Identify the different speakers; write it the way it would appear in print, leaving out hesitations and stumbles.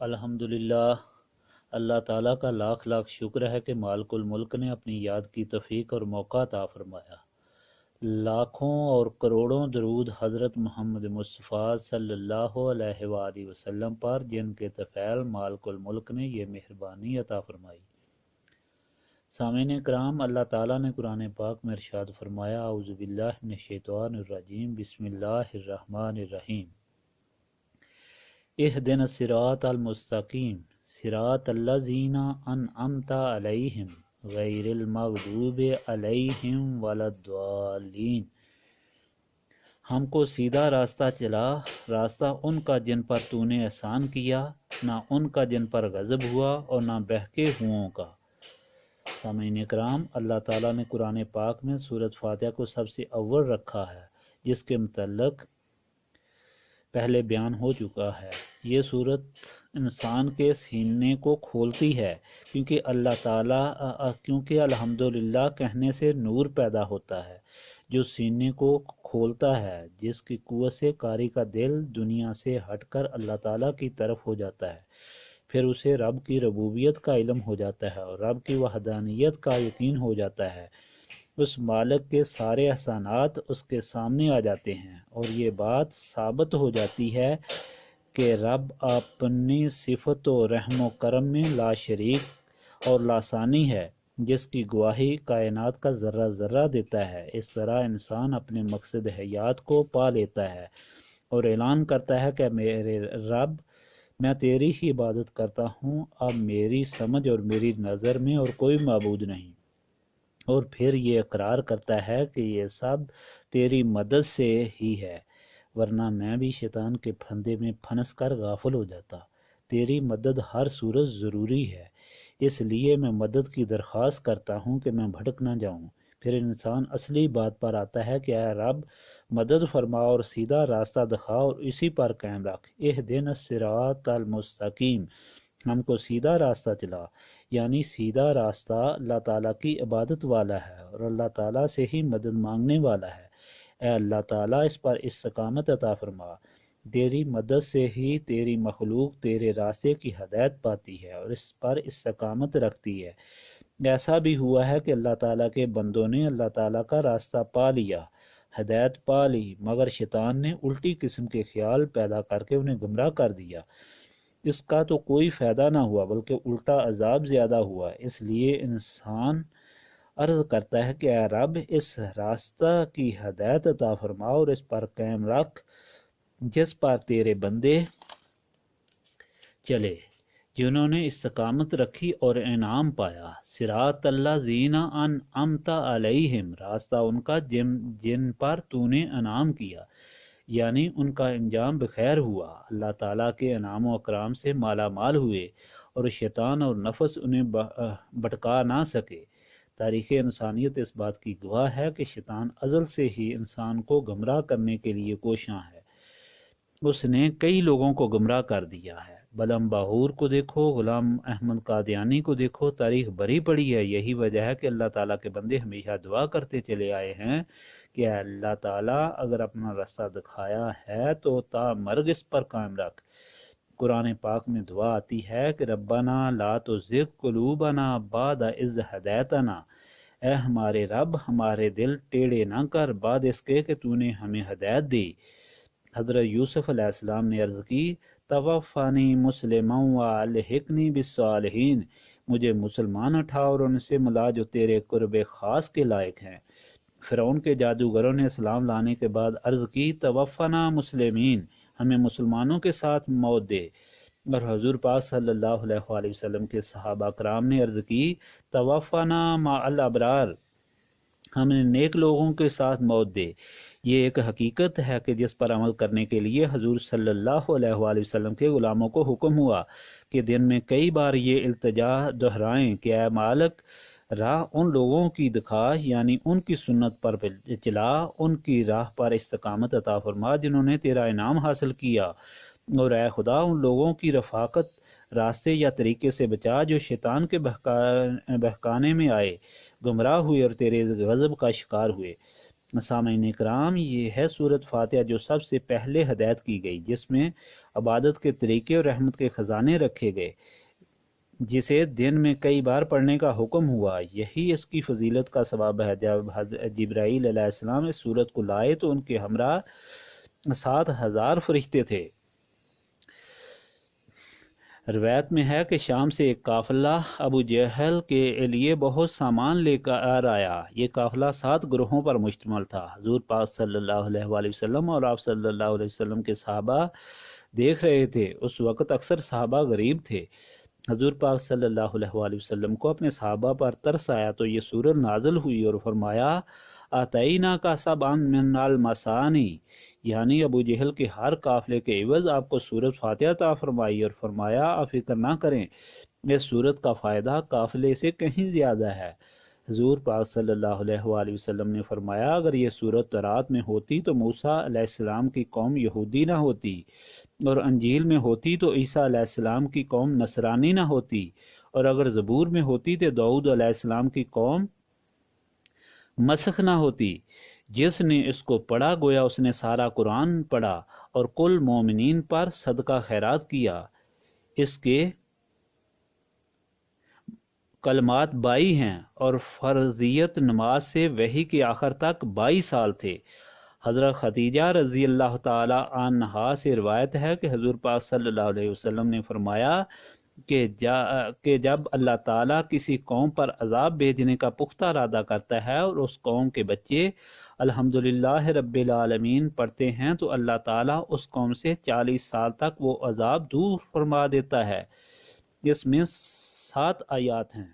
Speaker 1: الحمدللہ، اللہ تعالیٰ کا لاکھ لاکھ شکر ہے کہ مالک الملک نے اپنی یاد کی توفیق اور موقع عطا فرمایا۔ لاکھوں اور کروڑوں درود حضرت محمد مصطفیٰ صلی اللہ علیہ وآلہ وسلم پر، جن کے طفیل مالک الملک نے یہ مہربانی عطا فرمائی۔ سامعین کرام، اللہ تعالیٰ نے قرآن پاک میں ارشاد فرمایا، اعوذ باللہ من الشیطان الرجیم، بسم اللہ الرحمن الرحیم۔ اہدنا الصراط المستقیم صراط الذین انعمت علیہم غیر المغضوب علیہم ولا الضالین۔ ہم کو سیدھا راستہ چلا، راستہ ان کا جن پر تو نے احسان کیا، نہ ان کا جن پر غضب ہوا اور نہ بہکے ہوئوں کا۔ سامعین کرام، اللہ تعالیٰ نے قرآن پاک میں سورۃ فاتحہ کو سب سے اول رکھا ہے، جس کے متعلق پہلے بیان ہو چکا ہے۔ یہ سورت انسان کے سینے کو کھولتی ہے، کیونکہ الحمدللہ کہنے سے نور پیدا ہوتا ہے جو سینے کو کھولتا ہے، جس کی قوت سے قاری کا دل دنیا سے ہٹ کر اللہ تعالیٰ کی طرف ہو جاتا ہے۔ پھر اسے رب کی ربوبیت کا علم ہو جاتا ہے اور رب کی وحدانیت کا یقین ہو جاتا ہے۔ اس مالک کے سارے احسانات اس کے سامنے آ جاتے ہیں اور یہ بات ثابت ہو جاتی ہے کہ رب اپنی صفت و رحم و کرم میں لا شریک اور لاثانی ہے، جس کی گواہی کائنات کا ذرہ ذرہ دیتا ہے۔ اس طرح انسان اپنے مقصد حیات کو پا لیتا ہے اور اعلان کرتا ہے کہ میرے رب، میں تیری ہی عبادت کرتا ہوں، اب میری سمجھ اور میری نظر میں اور کوئی معبود نہیں۔ اور پھر یہ اقرار کرتا ہے کہ یہ سب تیری مدد سے ہی ہے، ورنہ میں بھی شیطان کے پھندے میں پھنس کر غافل ہو جاتا۔ تیری مدد ہر صورت ضروری ہے، اس لیے میں مدد کی درخواست کرتا ہوں کہ میں بھٹک نہ جاؤں۔ پھر انسان اصلی بات پر آتا ہے کہ اے رب، مدد فرما اور سیدھا راستہ دکھا اور اسی پر قائم رکھ۔ اہدنا الصراط المستقیم، ہم کو سیدھا راستہ چلا، یعنی سیدھا راستہ اللہ تعالیٰ کی عبادت والا ہے اور اللہ تعالیٰ سے ہی مدد مانگنے والا ہے۔ اے اللہ تعالیٰ، اس پر استقامت عطا فرما۔ تیری مدد سے ہی تیری مخلوق تیرے راستے کی ہدایت پاتی ہے اور اس پر استقامت رکھتی ہے۔ ایسا بھی ہوا ہے کہ اللہ تعالیٰ کے بندوں نے اللہ تعالیٰ کا راستہ پا لیا، ہدایت پا لی، مگر شیطان نے الٹی قسم کے خیال پیدا کر کے انہیں گمراہ کر دیا۔ اس کا تو کوئی فائدہ نہ ہوا بلکہ الٹا عذاب زیادہ ہوا۔ اس لیے انسان عرض کرتا ہے کہ اے رب، اس راستہ کی ہدایت عطا فرما اور اس پر قائم رکھ جس پر تیرے بندے چلے، جنہوں نے استقامت رکھی اور انعام پایا۔ صراط الذین انعمت علیہم، راستہ ان کا جن پر تو نے انعام کیا، یعنی ان کا انجام بخیر ہوا، اللہ تعالیٰ کے انعام و اکرام سے مالا مال ہوئے اور شیطان اور نفس انہیں بھٹکا نہ سکے۔ تاریخ انسانیت اس بات کی گواہ ہے کہ شیطان ازل سے ہی انسان کو گمراہ کرنے کے لیے کوشاں ہے۔ اس نے کئی لوگوں کو گمراہ کر دیا ہے۔ بلم باہور کو دیکھو، غلام احمد قادیانی کو دیکھو، تاریخ بھری پڑی ہے۔ یہی وجہ ہے کہ اللہ تعالیٰ کے بندے ہمیشہ دعا کرتے چلے آئے ہیں کہ اے اللہ تعالیٰ، اگر اپنا راستہ دکھایا ہے تو تا مرگ اس پر قائم رکھ۔ قرآن پاک میں دعا آتی ہے کہ ربنا لا تزغ قلوبنا بعد اذ ہدیتنا، اے ہمارے رب، ہمارے دل ٹیڑھے نہ کر بعد اس کے کہ تو نے ہمیں ہدایت دی۔ حضرت یوسف علیہ السلام نے عرض کی، توفانی مسلما والحقنی بالصالحین، مجھے مسلمان اٹھا اور ان سے ملا جو تیرے قرب خاص کے لائق ہیں۔ فرعون کے جادوگروں نے اسلام لانے کے بعد عرض کی، توفنا مسلمین، ہمیں مسلمانوں کے ساتھ موت دے۔ اور حضور پاک صلی اللہ علیہ وآلہ وسلم کے صحابہ کرام نے عرض کی، توفنا مع الابرار، ہمیں نیک لوگوں کے ساتھ موت دے۔ یہ ایک حقیقت ہے کہ جس پر عمل کرنے کے لیے حضور صلی اللہ علیہ وآلہ وسلم کے غلاموں کو حکم ہوا کہ دن میں کئی بار یہ التجا دہرائیں کہ اے مالک، راہ ان لوگوں کی دکھا، یعنی ان کی سنت پر چلا، ان کی راہ پر استقامت عطا فرما جنہوں نے تیرا انعام حاصل کیا، اور اے خدا، ان لوگوں کی رفاقت راستے یا طریقے سے بچا جو شیطان کے بہکانے میں آئے، گمراہ ہوئے اور تیرے غضب کا شکار ہوئے۔ سامعین کرام، یہ ہے سورۃ فاتحہ جو سب سے پہلے ہدایت کی گئی، جس میں عبادت کے طریقے اور رحمت کے خزانے رکھے گئے، جسے دن میں کئی بار پڑھنے کا حکم ہوا۔ یہی اس کی فضیلت کا سبب ہے۔ جب جبرائیل علیہ السلام اس سورت کو لائے تو ان کے ہمراہ 7,000 فرشتے تھے۔ روایت میں ہے کہ شام سے ایک قافلہ ابو جہل کے لیے بہت سامان لے کر آیا۔ یہ قافلہ 7 گروہوں پر مشتمل تھا۔ حضور پاک صلی اللہ علیہ وآلہ وسلم اور آپ صلی اللہ علیہ وسلم کے صحابہ دیکھ رہے تھے۔ اس وقت اکثر صحابہ غریب تھے۔ حضور پاک صلی اللہ علیہ وآلہ وسلم کو اپنے صحابہ پر ترس آیا تو یہ سورت نازل ہوئی اور فرمایا آتینا کا سبعا من المثانی، یعنی ابو جہل کے ہر قافلے کے عوض آپ کو سورت فاتحہ عطا فرمائی، اور فرمایا آپ فکر نہ کریں، اس سورت کا فائدہ قافلے سے کہیں زیادہ ہے۔ حضور پاک صلی اللہ علیہ وآلہ وسلم نے فرمایا اگر یہ سورت تورات میں ہوتی تو موسیٰ علیہ السلام کی قوم یہودی نہ ہوتی، اور انجیل میں ہوتی تو عیسیٰ علیہ السلام کی قوم نصرانی نہ ہوتی، اور اگر زبور میں ہوتی تو داؤد علیہ السلام کی قوم مسخ نہ ہوتی۔ جس نے اس کو پڑھا گویا اس نے سارا قرآن پڑھا اور کل مومنین پر صدقہ خیرات کیا۔ اس کے کلمات 22 ہیں اور فرضیت نماز سے وحی کے آخر تک 22 سال تھے۔ حضرت خدیجہ رضی اللہ تعالی عنہا سے روایت ہے کہ حضور پاک صلی اللہ علیہ وسلم نے فرمایا کہ جب اللہ تعالیٰ کسی قوم پر عذاب بھیجنے کا پختہ ارادہ کرتا ہے اور اس قوم کے بچے الحمدللہ رب العالمین پڑھتے ہیں تو اللہ تعالیٰ اس قوم سے 40 سال تک وہ عذاب دور فرما دیتا ہے۔ اس میں 7 آیات ہیں۔